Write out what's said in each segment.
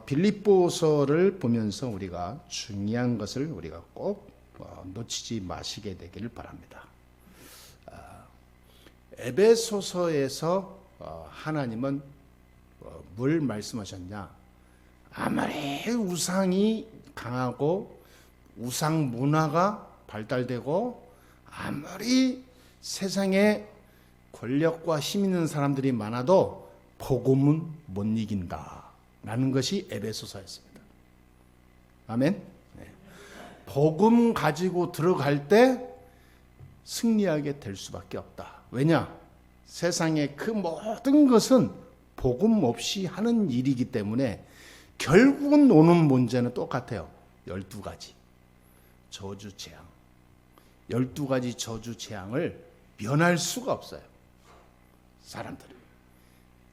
빌립보서를 보면서 우리가 중요한 것을 우리가 꼭 놓치지 마시게 되기를 바랍니다. 에베소서에서 하나님은 뭘 말씀하셨냐? 아무리 우상이 강하고 우상 문화가 발달되고 아무리 세상에 권력과 힘 있는 사람들이 많아도 복음은 못 이긴다 라는 것이 에베소서였습니다. 아멘. 네. 복음 가지고 들어갈 때 승리하게 될 수밖에 없다. 왜냐? 세상의 그 모든 것은 복음 없이 하는 일이기 때문에 결국은 오는 문제는 똑같아요. 12가지 저주 재앙. 12가지 저주 재앙을 면할 수가 없어요. 사람들은.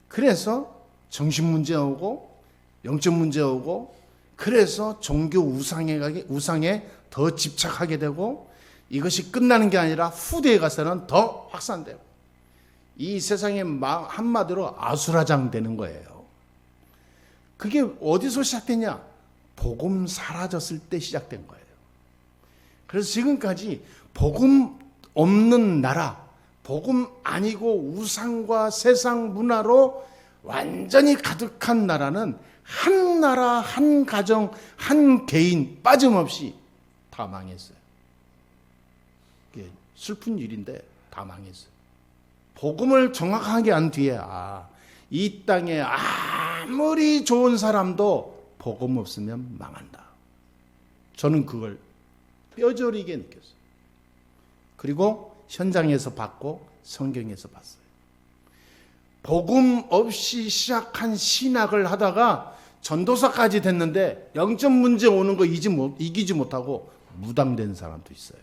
그래서 정신 문제 오고 영적 문제 오고 그래서 종교 우상에 더 집착하게 되고 이것이 끝나는 게 아니라 후대에 가서는 더 확산되고 이 세상에 한마디로 아수라장 되는 거예요. 그게 어디서 시작되냐? 복음 사라졌을 때 시작된 거예요. 그래서 지금까지 복음 없는 나라, 복음 아니고 우상과 세상 문화로 완전히 가득한 나라는 한 나라, 한 가정, 한 개인 빠짐없이 다 망했어요. 이게 슬픈 일인데 다 망했어요. 복음을 정확하게 한 뒤에 이 땅에 아무리 좋은 사람도 복음 없으면 망한다. 저는 그걸 뼈저리게 느꼈어요. 그리고 현장에서 봤고 성경에서 봤어요. 복음 없이 시작한 신학을 하다가 전도사까지 됐는데 영적 문제 오는 거 이기지 못하고 무당된 사람도 있어요.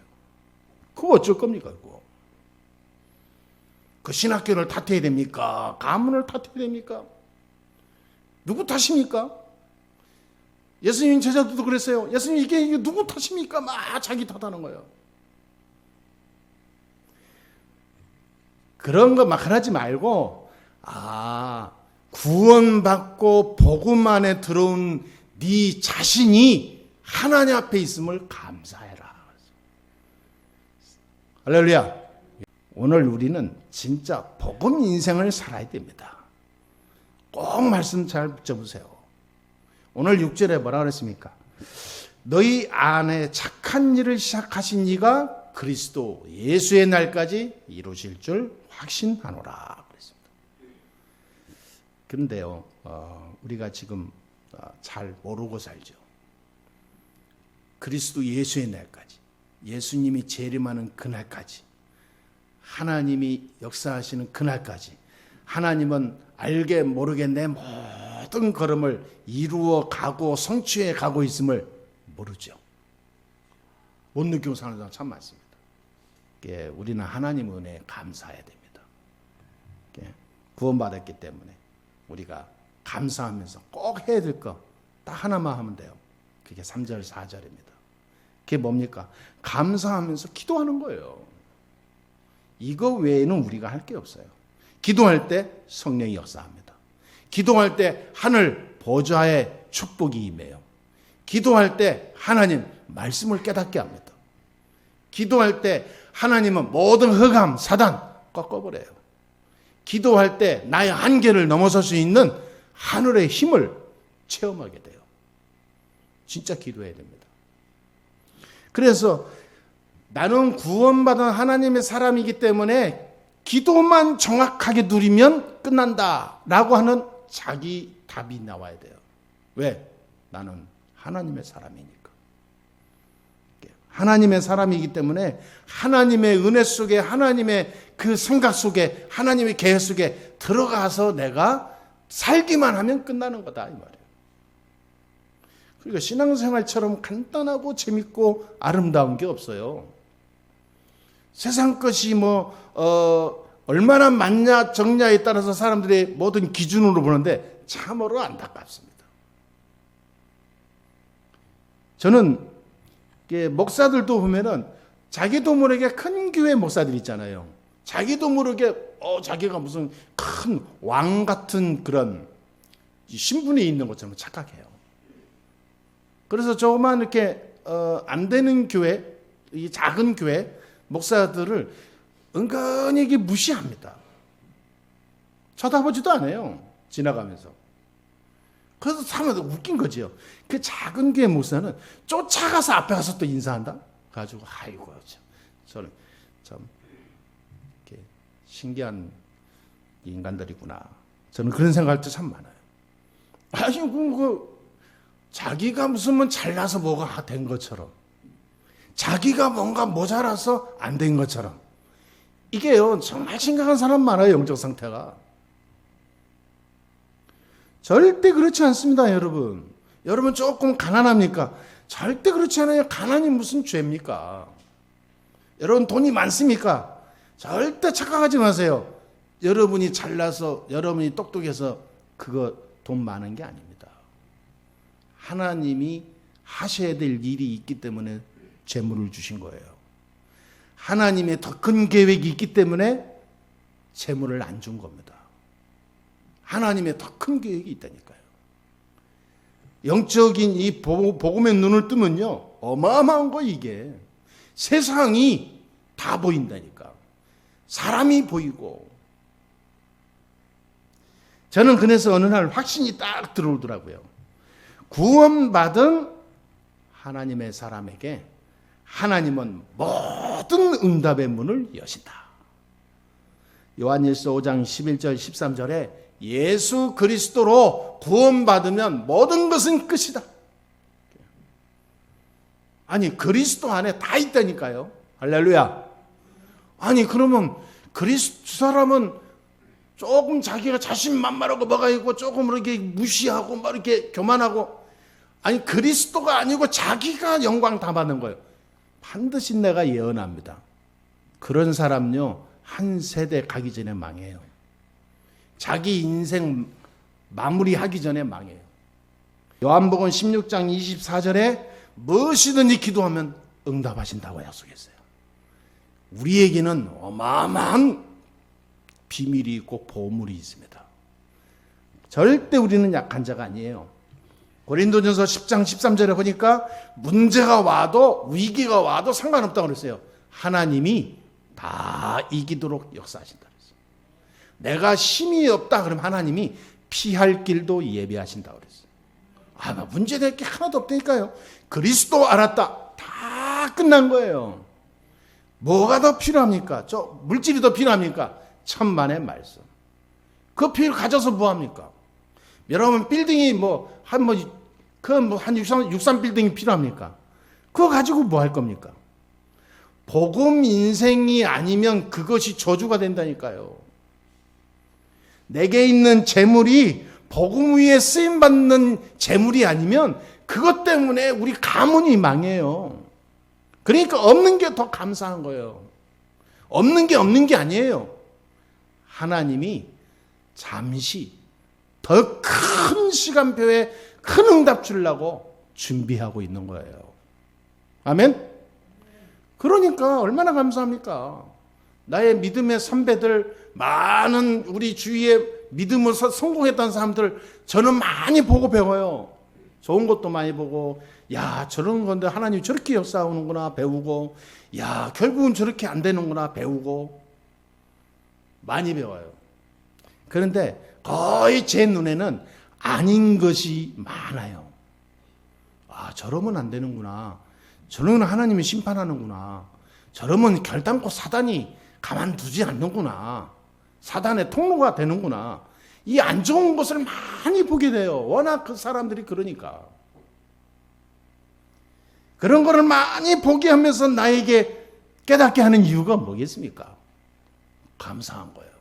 그거 어쩔 겁니까? 그거. 그 신학교를 탓해야 됩니까? 가문을 탓해야 됩니까? 누구 탓입니까? 예수님 제자들도 그랬어요. 예수님 이게 누구 탓입니까? 막 자기 탓하는 거예요. 그런 거 막 하지 말고 구원받고 복음 안에 들어온 네 자신이 하나님 앞에 있음을 감사해라. 할렐루야. 오늘 우리는 진짜 복음 인생을 살아야 됩니다. 꼭 말씀 잘 붙여보세요. 오늘 6절에 뭐라 그랬습니까? 너희 안에 착한 일을 시작하신 이가 그리스도 예수의 날까지 이루실 줄 확신하노라 그랬습니다. 그런데요, 우리가 지금 잘 모르고 살죠. 그리스도 예수의 날까지, 예수님이 재림하는 그날까지, 하나님이 역사하시는 그날까지, 하나님은 알게 모르게 내 모든 걸음을 이루어 가고 성취해 가고 있음을 모르죠. 못 느끼고 사는 사람 참 많습니다. 우리는 하나님 은혜에 감사해야 됩니다. 구원받았기 때문에 우리가 감사하면서 꼭 해야 될 거 딱 하나만 하면 돼요. 그게 3절 4절입니다. 그게 뭡니까? 감사하면서 기도하는 거예요. 이거 외에는 우리가 할 게 없어요. 기도할 때 성령이 역사합니다. 기도할 때 하늘 보좌의 축복이 임해요. 기도할 때 하나님 말씀을 깨닫게 합니다. 기도할 때 하나님은 모든 흑암, 사단 꺾어버려요. 기도할 때 나의 한계를 넘어설 수 있는 하늘의 힘을 체험하게 돼요. 진짜 기도해야 됩니다. 그래서 나는 구원받은 하나님의 사람이기 때문에 기도만 정확하게 누리면 끝난다 라고 하는 자기 답이 나와야 돼요. 왜? 나는 하나님의 사람이니까. 하나님의 사람이기 때문에 하나님의 은혜 속에, 하나님의 그 생각 속에, 하나님의 계획 속에 들어가서 내가 살기만 하면 끝나는 거다 이 말이에요. 그러니까 신앙생활처럼 간단하고 재밌고 아름다운 게 없어요. 세상 것이 얼마나 많냐 적냐에 따라서 사람들의 모든 기준으로 보는데 참으로 안타깝습니다. 저는 목사들도 보면은 자기도 모르게 큰 교회 목사들 있잖아요. 자기도 모르게 자기가 무슨 큰 왕 같은 그런 신분이 있는 것처럼 착각해요. 그래서 조그만 이렇게 안 되는 교회, 이 작은 교회 목사들을 은근히 이게 무시합니다. 쳐다보지도 않아요. 지나가면서. 그래서 참 웃긴 거지요. 그 작은 교회 목사는 쫓아가서 앞에 가서 또 인사한다. 가지고 아이고 저는 참 이렇게 신기한 인간들이구나. 저는 그런 생각할 때 참 많아요. 아니 자기가 무슨 잘나서 뭐가 된 것처럼, 자기가 뭔가 모자라서 안 된 것처럼. 이게요 정말 심각한 사람 많아요. 영적 상태가. 절대 그렇지 않습니다. 여러분 조금 가난합니까? 절대 그렇지 않아요. 가난이 무슨 죄입니까? 여러분 돈이 많습니까? 절대 착각하지 마세요. 여러분이 잘나서, 여러분이 똑똑해서 그거 돈 많은 게 아닙니다. 하나님이 하셔야 될 일이 있기 때문에 재물을 주신 거예요. 하나님의 더 큰 계획이 있기 때문에 재물을 안 준 겁니다. 하나님의 더 큰 계획이 있다니까요. 영적인 이 복음의 눈을 뜨면요 어마어마한 거. 이게 세상이 다 보인다니까. 사람이 보이고. 저는 그래서 어느 날 확신이 딱 들어오더라고요. 구원받은 하나님의 사람에게 하나님은 모든 응답의 문을 여신다. 요한일서 5장 11절 13절에 예수 그리스도로 구원받으면 모든 것은 끝이다. 아니 그리스도 안에 다 있다니까요. 할렐루야. 아니 그러면 그리스도 사람은 조금 자기가 자신만만하고 뭐가 있고 조금 이렇게 무시하고 막 이렇게 교만하고, 아니 그리스도가 아니고 자기가 영광 다 받는 거예요. 반드시 내가 예언합니다. 그런 사람요 한 세대 가기 전에 망해요. 자기 인생 마무리하기 전에 망해요. 요한복음 16장 24절에 무엇이든지 기도하면 응답하신다고 약속했어요. 우리에게는 어마어마한 비밀이 있고 보물이 있습니다. 절대 우리는 약한 자가 아니에요. 고린도전서 10장 13절에 보니까 문제가 와도 위기가 와도 상관없다고 그랬어요. 하나님이 다 이기도록 역사하신다 그랬어요. 내가 힘이 없다 그러면 하나님이 피할 길도 예비하신다 그랬어요. 문제될 게 하나도 없다니까요. 그리스도 알았다. 다 끝난 거예요. 뭐가 더 필요합니까? 물질이 더 필요합니까? 천만의 말씀. 그 필요 가져서 뭐합니까? 여러분 빌딩이 한 63 빌딩이 필요합니까? 그거 가지고 뭐 할 겁니까? 복음 인생이 아니면 그것이 저주가 된다니까요. 내게 있는 재물이 복음 위에 쓰임 받는 재물이 아니면 그것 때문에 우리 가문이 망해요. 그러니까 없는 게 더 감사한 거예요. 없는 게 아니에요. 하나님이 잠시 더 큰 시간표에 큰 응답 주려고 준비하고 있는 거예요. 아멘? 그러니까 얼마나 감사합니까? 나의 믿음의 선배들, 많은 우리 주위에 믿음을 성공했던 사람들 저는 많이 보고 배워요. 좋은 것도 많이 보고, 야 저런 건데 하나님이 저렇게 역사하는구나 배우고, 야 결국은 저렇게 안 되는구나 배우고, 많이 배워요. 그런데 거의 제 눈에는 아닌 것이 많아요. 저러면 안 되는구나. 저러면 하나님이 심판하는구나. 저러면 결단코 사단이 가만두지 않는구나. 사단의 통로가 되는구나. 이 안 좋은 것을 많이 보게 돼요. 워낙 그 사람들이 그러니까. 그런 거를 많이 보게 하면서 나에게 깨닫게 하는 이유가 뭐겠습니까? 감사한 거예요.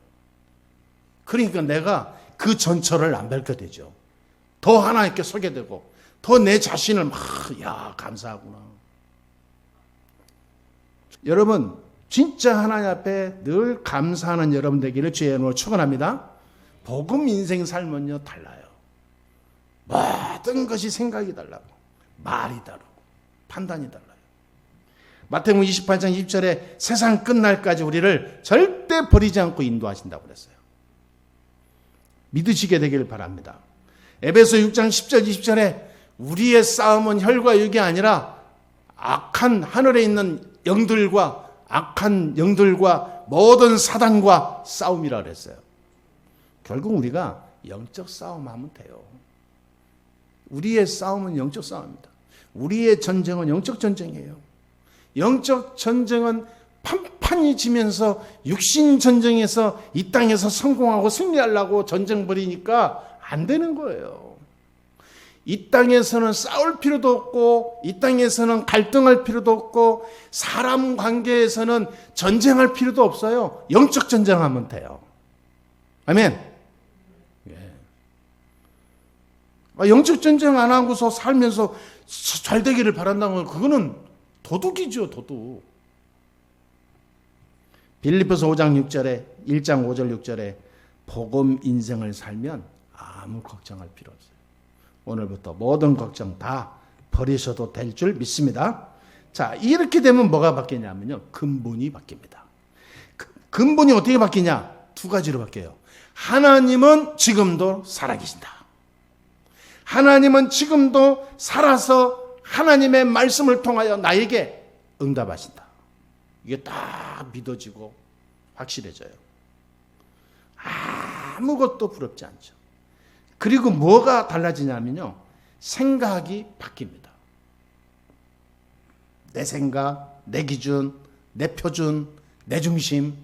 그러니까 내가 그 전철을 안 밟게 되죠. 더 하나님께 서게 되고, 더 내 자신을 감사하구나. 여러분, 진짜 하나님 앞에 늘 감사하는 여러분 되기를 주의 이름으로 축원합니다. 복음 인생 삶은요 달라요. 모든 것이 생각이 달라고, 말이 다르고, 판단이 달라요. 마태복음 28장 20절에 세상 끝날까지 우리를 절대 버리지 않고 인도하신다고 그랬어요. 믿으시게 되기를 바랍니다. 에베소 6장 10절 20절에 우리의 싸움은 혈과 육이 아니라 악한 하늘에 있는 영들과 악한 영들과 모든 사단과 싸움이라 그랬어요. 결국 우리가 영적 싸움하면 돼요. 우리의 싸움은 영적 싸움입니다. 우리의 전쟁은 영적 전쟁이에요. 영적 전쟁은 판판이 지면서 육신 전쟁에서 이 땅에서 성공하고 승리하려고 전쟁 벌이니까 안 되는 거예요. 이 땅에서는 싸울 필요도 없고 이 땅에서는 갈등할 필요도 없고 사람 관계에서는 전쟁할 필요도 없어요. 영적 전쟁하면 돼요. 아멘. 예. 영적 전쟁 안 하고서 살면서 잘 되기를 바란다는 건 그거는 도둑이죠, 도둑. 빌립보서 5장 6절에 1장 5절 6절에 복음 인생을 살면 아무 걱정할 필요 없어요. 오늘부터 모든 걱정 다 버리셔도 될 줄 믿습니다. 자, 이렇게 되면 뭐가 바뀌냐면요. 근본이 바뀝니다. 근본이 어떻게 바뀌냐? 두 가지로 바뀌어요. 하나님은 지금도 살아계신다. 하나님은 지금도 살아서 하나님의 말씀을 통하여 나에게 응답하신다. 이게 딱 믿어지고 확실해져요. 아무것도 부럽지 않죠. 그리고 뭐가 달라지냐면요. 생각이 바뀝니다. 내 생각, 내 기준, 내 표준, 내 중심,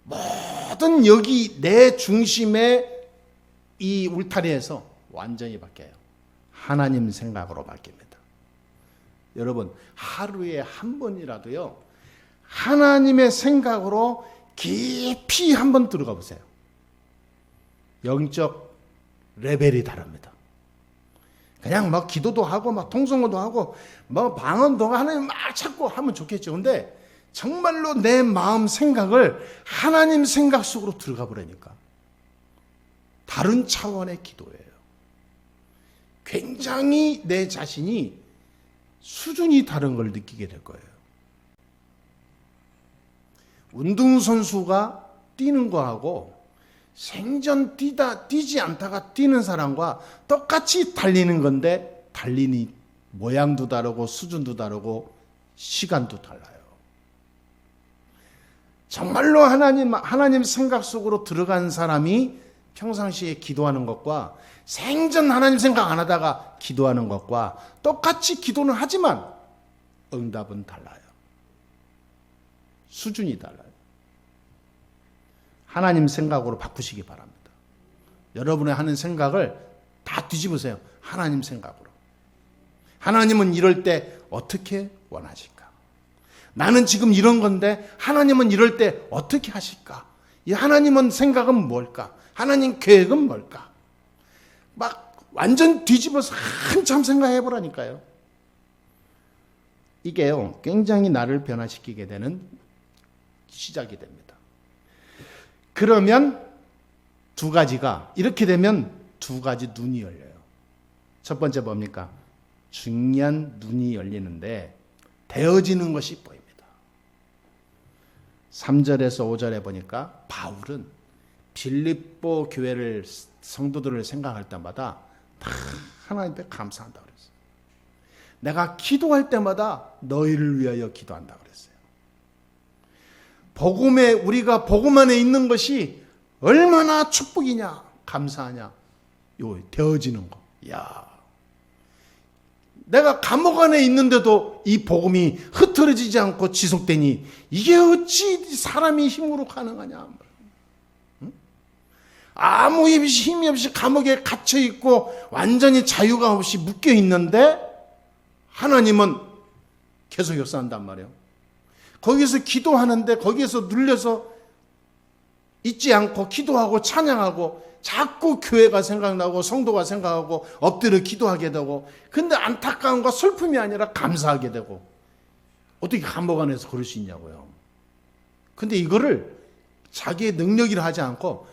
모든 여기 내 중심의 이 울타리에서 완전히 바뀌어요. 하나님 생각으로 바뀝니다. 여러분, 하루에 한 번이라도요, 하나님의 생각으로 깊이 한번 들어가 보세요. 영적 레벨이 다릅니다. 그냥 막 기도도 하고 막 통성어도 하고 뭐 방언도 하나님 막 찾고 하면 좋겠죠. 근데 정말로 내 마음 생각을 하나님 생각 속으로 들어가 버리니까 다른 차원의 기도예요. 굉장히 내 자신이 수준이 다른 걸 느끼게 될 거예요. 운동선수가 뛰는 거하고 생전 뛰지 않다가 뛰는 사람과 똑같이 달리는 건데 달리니 모양도 다르고 수준도 다르고 시간도 달라요. 정말로 하나님 생각 속으로 들어간 사람이 평상시에 기도하는 것과 생전 하나님 생각 안 하다가 기도하는 것과 똑같이 기도는 하지만 응답은 달라요. 수준이 달라요. 하나님 생각으로 바꾸시기 바랍니다. 여러분의 하는 생각을 다 뒤집으세요. 하나님 생각으로. 하나님은 이럴 때 어떻게 원하실까? 나는 지금 이런 건데 하나님은 이럴 때 어떻게 하실까? 이 하나님은 생각은 뭘까? 하나님 계획은 뭘까? 막 완전 뒤집어서 한참 생각해 보라니까요. 이게요, 굉장히 나를 변화시키게 되는 시작이 됩니다. 그러면 두 가지가, 이렇게 되면 두 가지 눈이 열려요. 첫 번째 뭡니까? 중요한 눈이 열리는데 되어지는 것이 보입니다. 3절에서 5절에 보니까 바울은 빌립보 교회를 성도들을 생각할 때마다 다 하나님께 감사한다고 그랬어요. 내가 기도할 때마다 너희를 위하여 기도한다고 그랬어요. 복음에, 우리가 복음 안에 있는 것이 얼마나 축복이냐, 감사하냐. 요 되어지는 거. 야, 내가 감옥 안에 있는데도 이 복음이 흐트러지지 않고 지속되니 이게 어찌 사람이 힘으로 가능하냐. 아무 힘이 없이 감옥에 갇혀 있고 완전히 자유가 없이 묶여 있는데 하나님은 계속 역사한단 말이에요. 거기서 기도하는데 거기에서 눌려서 있지 않고 기도하고 찬양하고 자꾸 교회가 생각나고 성도가 생각하고 엎드려 기도하게 되고, 근데 안타까움과 슬픔이 아니라 감사하게 되고, 어떻게 감옥 안에서 그럴 수 있냐고요. 근데 이거를 자기의 능력이라 하지 않고,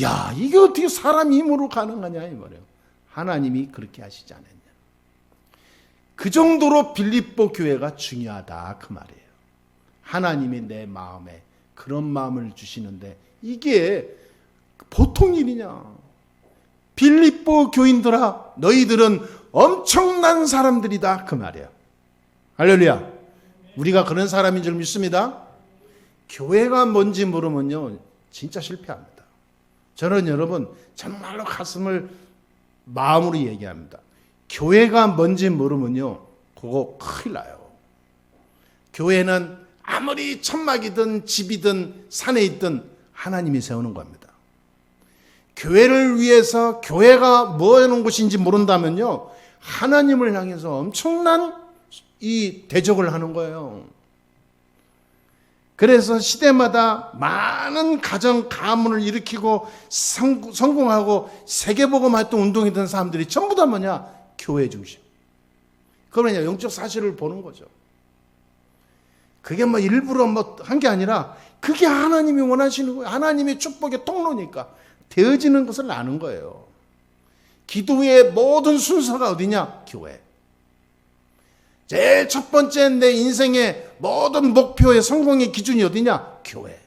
야, 이게 어떻게 사람 힘으로 가능하냐 이 말이에요. 하나님이 그렇게 하시지 않았냐. 그 정도로 빌립보 교회가 중요하다 그 말이에요. 하나님이 내 마음에 그런 마음을 주시는데 이게 보통 일이냐. 빌립보 교인들아, 너희들은 엄청난 사람들이다, 그 말이에요. 할렐루야. 우리가 그런 사람인 줄 믿습니다. 교회가 뭔지 모르면요 진짜 실패합니다. 저는 여러분 정말로 마음으로 얘기합니다. 교회가 뭔지 모르면요 그거 큰일 나요. 교회는 아무리 천막이든 집이든 산에 있든 하나님이 세우는 겁니다. 교회를 위해서 교회가 뭐 하는 곳인지 모른다면요 하나님을 향해서 엄청난 이 대적을 하는 거예요. 그래서 시대마다 많은 가정 가문을 일으키고 성공하고 세계복음 활동 운동이던 사람들이 전부 다 뭐냐? 교회 중심. 그러냐 영적 사실을 보는 거죠. 그게 뭐 일부러 뭐 한 게 아니라 그게 하나님이 원하시는 거예요. 하나님의 축복의 통로니까 되어지는 것을 아는 거예요. 기도의 모든 순서가 어디냐? 교회. 제일 첫 번째 내 인생의 모든 목표의 성공의 기준이 어디냐? 교회.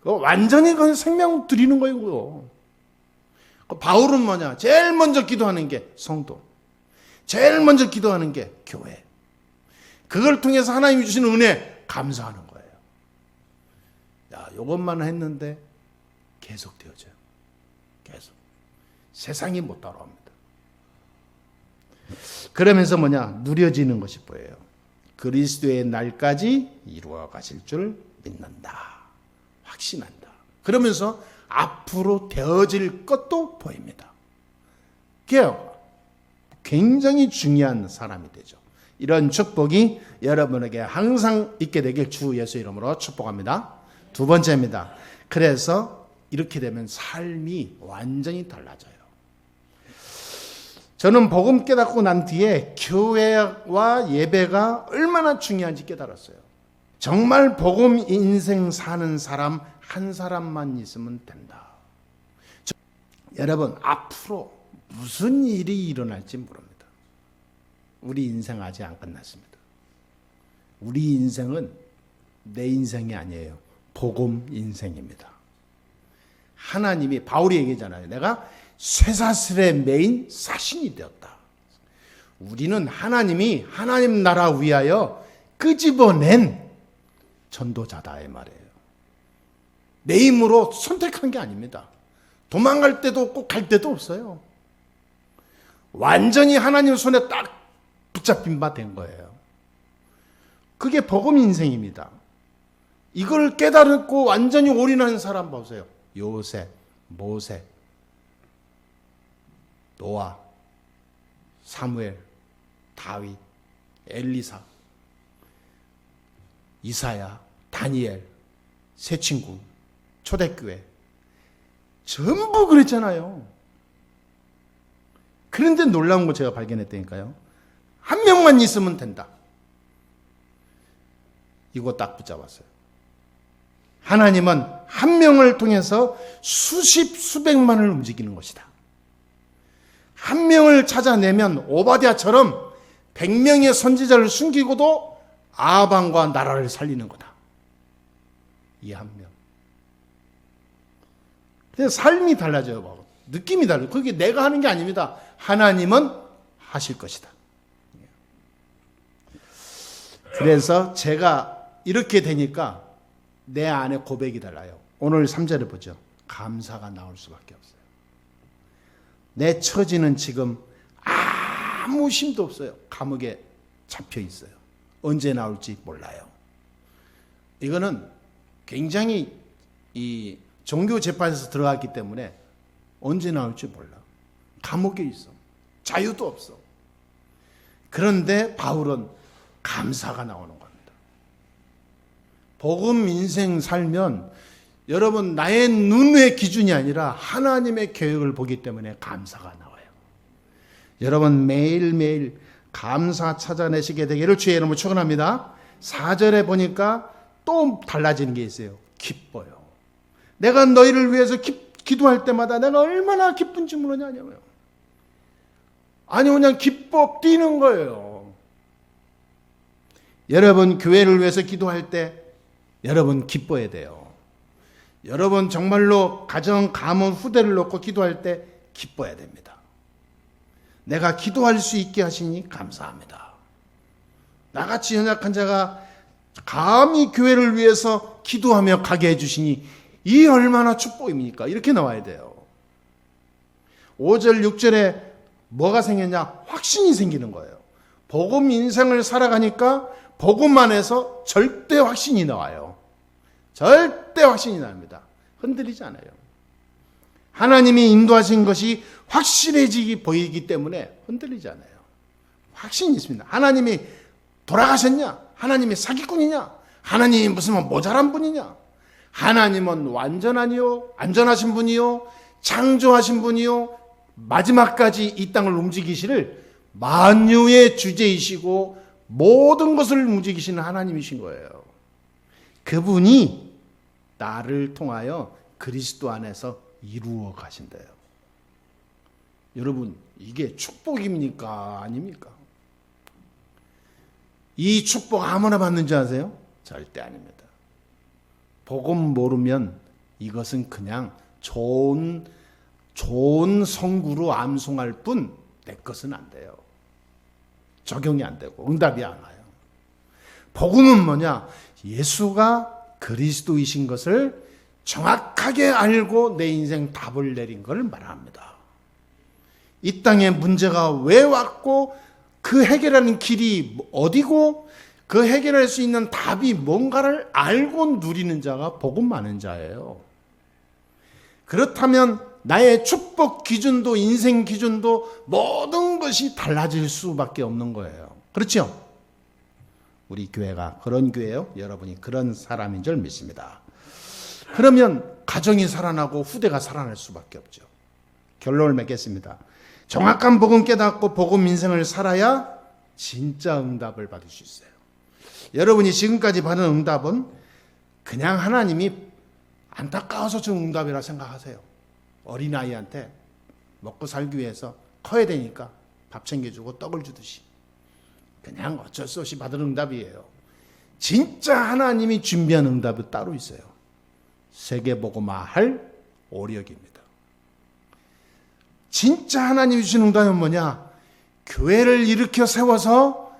완전히 그 생명 드리는 거예요. 바울은 뭐냐? 제일 먼저 기도하는 게 성도. 제일 먼저 기도하는 게 교회. 그걸 통해서 하나님이 주시는 은혜 감사하는 거예요. 야, 이것만 했는데 계속 되어져요. 계속. 세상이 못 따라옵니다. 그러면서 뭐냐? 누려지는 것이 보여요. 그리스도의 날까지 이루어 가실 줄 믿는다. 확신한다. 그러면서 앞으로 되어질 것도 보입니다. 그게 굉장히 중요한 사람이 되죠. 이런 축복이 여러분에게 항상 있게 되길 주 예수 이름으로 축복합니다. 두 번째입니다. 그래서 이렇게 되면 삶이 완전히 달라져요. 저는 복음 깨닫고 난 뒤에 교회와 예배가 얼마나 중요한지 깨달았어요. 정말 복음 인생 사는 사람 한 사람만 있으면 된다. 여러분 앞으로 무슨 일이 일어날지 모릅니다. 우리 인생 아직 안 끝났습니다. 우리 인생은 내 인생이 아니에요. 복음 인생입니다. 하나님이 바울이 얘기했잖아요. 내가 쇠사슬에 매인 사신이 되었다. 우리는 하나님이 하나님 나라 위하여 끄집어낸 전도자다 이 말이에요. 내 힘으로 선택한 게 아닙니다. 도망갈 때도 없고 갈 때도 없어요. 완전히 하나님 손에 딱 붙잡힌 바 된 거예요. 그게 복음 인생입니다. 이걸 깨달고 완전히 올인한 사람 보세요. 요셉, 모세, 노아, 사무엘, 다윗, 엘리사, 이사야, 다니엘, 새 친구, 초대교회 전부 그랬잖아요. 그런데 놀라운 거 제가 발견했다니까요. 한 명만 있으면 된다. 이거 딱 붙잡았어요. 하나님은 한 명을 통해서 수십 수백만을 움직이는 것이다. 한 명을 찾아내면 오바댜처럼 100명의 선지자를 숨기고도 아합왕과 나라를 살리는 거다. 이 한 명. 근데 삶이 달라져요. 느낌이 달라요. 그게 내가 하는 게 아닙니다. 하나님은 하실 것이다. 그래서 제가 이렇게 되니까 내 안에 고백이 달라요. 오늘 3절에 보죠. 감사가 나올 수밖에 없어요. 내 처지는 지금 아무 힘도 없어요. 감옥에 잡혀 있어요. 언제 나올지 몰라요. 이거는 굉장히 이 종교 재판에서 들어갔기 때문에 언제 나올지 몰라. 감옥에 있어. 자유도 없어. 그런데 바울은 감사가 나오는 겁니다. 복음 인생 살면 여러분 나의 눈의 기준이 아니라 하나님의 계획을 보기 때문에 감사가 나와요. 여러분 매일매일 감사 찾아내시게 되기를 주의 이름으로 축원합니다. 4절에 보니까 또 달라지는 게 있어요. 기뻐요. 내가 너희를 위해서 기도할 때마다 내가 얼마나 기쁜지 모르냐고요. 아니 그냥 기뻐 뛰는 거예요. 여러분 교회를 위해서 기도할 때 여러분 기뻐야 돼요. 여러분 정말로 가정, 가문, 후대를 놓고 기도할 때 기뻐야 됩니다. 내가 기도할 수 있게 하시니 감사합니다. 나같이 연약한 자가 감히 교회를 위해서 기도하며 가게 해주시니 이 얼마나 축복입니까? 이렇게 나와야 돼요. 5절 6절에 뭐가 생겼냐? 확신이 생기는 거예요. 복음 인생을 살아가니까 복음 안에서 절대 확신이 나와요. 절대 확신이 납니다. 흔들리지 않아요. 하나님이 인도하신 것이 확실해지기 보이기 때문에 흔들리지 않아요. 확신이 있습니다. 하나님이 돌아가셨냐? 하나님이 사기꾼이냐? 하나님이 무슨 모자란 분이냐? 하나님은 완전하니요, 안전하신 분이요, 창조하신 분이요, 마지막까지 이 땅을 움직이시를 만유의 주제이시고 모든 것을 움직이시는 하나님이신 거예요. 그분이 나를 통하여 그리스도 안에서 이루어 가신대요. 여러분, 이게 축복입니까? 아닙니까? 이 축복 아무나 받는 줄 아세요? 절대 아닙니다. 복음 모르면 이것은 그냥 좋은 성구로 암송할 뿐 내 것은 안 돼요. 적용이 안 되고 응답이 안 와요. 복음은 뭐냐? 예수가 그리스도이신 것을 정확하게 알고 내 인생 답을 내린 것을 말합니다. 이 땅에 문제가 왜 왔고 그 해결하는 길이 어디고 그 해결할 수 있는 답이 뭔가를 알고 누리는 자가 복음 많은 자예요. 그렇다면 나의 축복 기준도 인생 기준도 모든 것이 달라질 수밖에 없는 거예요. 그렇죠? 우리 교회가 그런 교회예요. 여러분이 그런 사람인 줄 믿습니다. 그러면 가정이 살아나고 후대가 살아날 수밖에 없죠. 결론을 맺겠습니다. 정확한 복음 깨닫고 복음 인생을 살아야 진짜 응답을 받을 수 있어요. 여러분이 지금까지 받은 응답은 그냥 하나님이 안타까워서 준 응답이라 생각하세요. 어린아이한테 먹고 살기 위해서 커야 되니까 밥 챙겨주고 떡을 주듯이 그냥 어쩔 수 없이 받은 응답이에요. 진짜 하나님이 준비한 응답이 따로 있어요. 세계복음화할 오력입니다. 진짜 하나님이 주신 응답은 뭐냐? 교회를 일으켜 세워서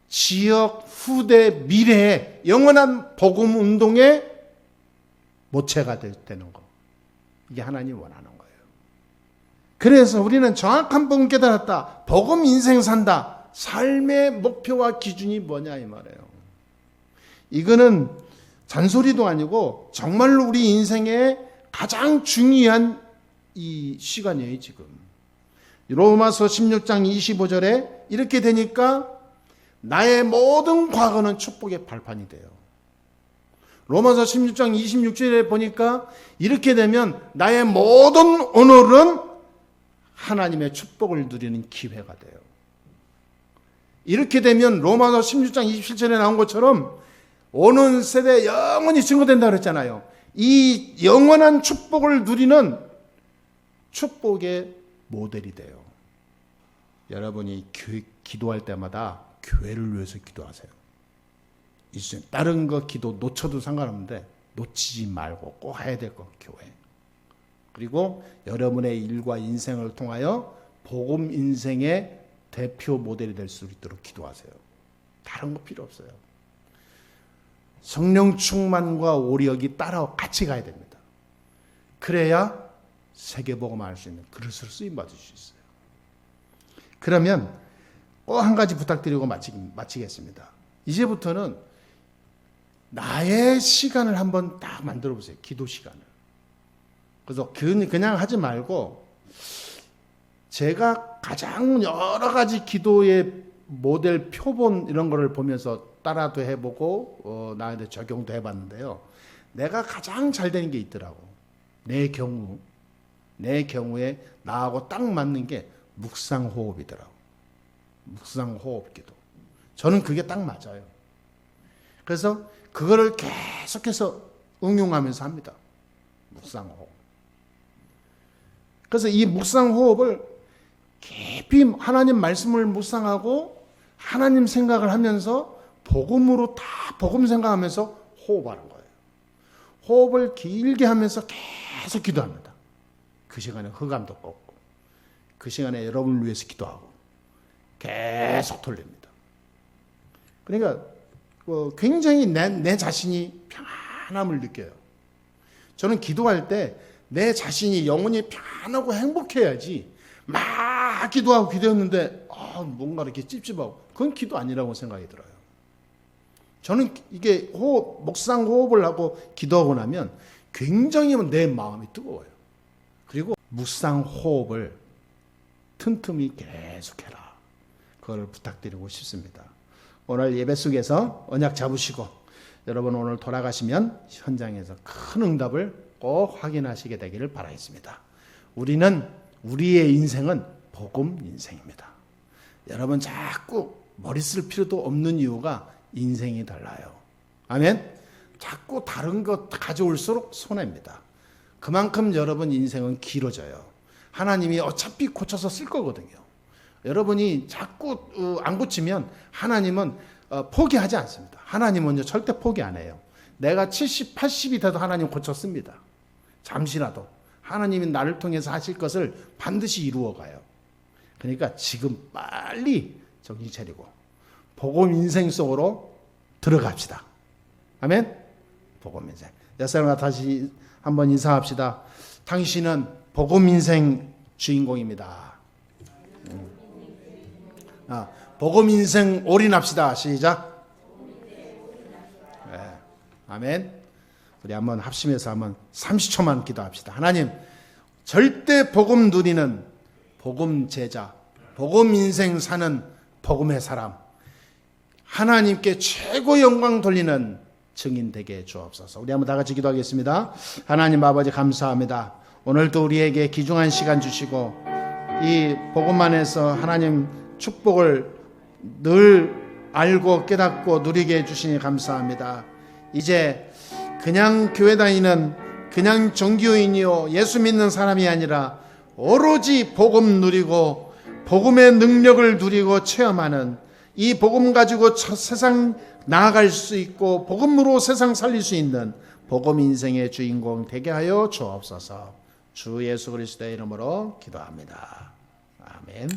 지역, 후대, 미래에 영원한 복음 운동의 모체가 되는 거. 이게 하나님이 원하는 거예요. 그래서 우리는 정확한 복음 깨달았다. 복음 인생 산다. 삶의 목표와 기준이 뭐냐 이 말이에요. 이거는 잔소리도 아니고 정말로 우리 인생의 가장 중요한 이 시간이에요 지금. 로마서 16장 25절에 이렇게 되니까 나의 모든 과거는 축복의 발판이 돼요. 로마서 16장 26절에 보니까 이렇게 되면 나의 모든 오늘은 하나님의 축복을 누리는 기회가 돼요. 이렇게 되면 로마서 16장 27절에 나온 것처럼 오는 세대에 영원히 증거된다 그랬잖아요. 이 영원한 축복을 누리는 축복의 모델이 돼요. 여러분이 기도할 때마다 교회를 위해서 기도하세요. 다른 거 기도 놓쳐도 상관없는데 놓치지 말고 꼭 해야 될 거 교회. 그리고 여러분의 일과 인생을 통하여 복음 인생의 대표 모델이 될 수 있도록 기도하세요. 다른 거 필요 없어요. 성령 충만과 오력이 따라 같이 가야 됩니다. 그래야 세계복음 할 수 있는 그릇으로 쓰임 받을 수 있어요. 그러면 꼭 한 가지 부탁드리고 마치겠습니다. 이제부터는 나의 시간을 한번 딱 만들어 보세요. 기도 시간을. 그래서 그냥 하지 말고 제가 가장 여러 가지 기도의 모델 표본 이런 거를 보면서 따라도 해보고 나한테 적용도 해봤는데요. 내가 가장 잘 되는 게 있더라고. 내 경우에 나하고 딱 맞는 게 묵상호흡이더라고. 묵상호흡 기도. 저는 그게 딱 맞아요. 그래서 그거를 계속해서 응용하면서 합니다. 묵상호흡. 그래서 이 묵상호흡을 깊이 하나님 말씀을 묵상하고 하나님 생각을 하면서 복음으로 다 복음 생각하면서 호흡하는 거예요. 호흡을 길게 하면서 계속 기도합니다. 그 시간에 흑암도 꺾고 그 시간에 여러분을 위해서 기도하고 계속 돌립니다. 그러니까 굉장히 내 자신이 평안함을 느껴요. 저는 기도할 때 내 자신이 영혼이 편하고 행복해야지 막 기도했는데 뭔가 이렇게 찝찝하고 그건 기도 아니라고 생각이 들어요. 저는 이게 묵상 호흡을 하고 기도하고 나면 굉장히 내 마음이 뜨거워요. 그리고 묵상 호흡을 틈틈이 계속해라. 그걸 부탁드리고 싶습니다. 오늘 예배 속에서 언약 잡으시고 여러분 오늘 돌아가시면 현장에서 큰 응답을 꼭 확인하시게 되기를 바라겠습니다. 우리의 인생은 복음 인생입니다. 여러분 자꾸 머리 쓸 필요도 없는 이유가 인생이 달라요. 아멘? 자꾸 다른 것 가져올수록 손해입니다. 그만큼 여러분 인생은 길어져요. 하나님이 어차피 고쳐서 쓸 거거든요. 여러분이 자꾸 안 고치면 하나님은 포기하지 않습니다. 하나님은 절대 포기 안 해요. 내가 70, 80이 돼도 하나님 고쳤습니다. 잠시라도 하나님이 나를 통해서 하실 것을 반드시 이루어가요. 그러니까 지금 빨리 정신 차리고 복음 인생 속으로 들어갑시다. 아멘? 복음 인생. 여러분과 다시 한번 인사합시다. 당신은 복음 인생 주인공입니다. 복음 인생 올인합시다. 시작. 네. 아멘. 우리 한번 합심해서 한번 30초만 기도합시다. 하나님, 절대 복음 누리는 복음 제자, 복음 인생 사는 복음의 사람, 하나님께 최고 영광 돌리는 증인 되게 주옵소서. 우리 한번 다 같이 기도하겠습니다. 하나님 아버지 감사합니다. 오늘도 우리에게 귀중한 시간 주시고 이 복음 안에서 하나님 축복을 늘 알고 깨닫고 누리게 해주시니 감사합니다. 이제 그냥 교회 다니는 그냥 정교인이요 예수 믿는 사람이 아니라 오로지 복음 누리고 복음의 능력을 누리고 체험하는 이 복음 가지고 세상 나아갈 수 있고 복음으로 세상 살릴 수 있는 복음 인생의 주인공 되게 하여 주옵소서. 주 예수 그리스도의 이름으로 기도합니다. 아멘.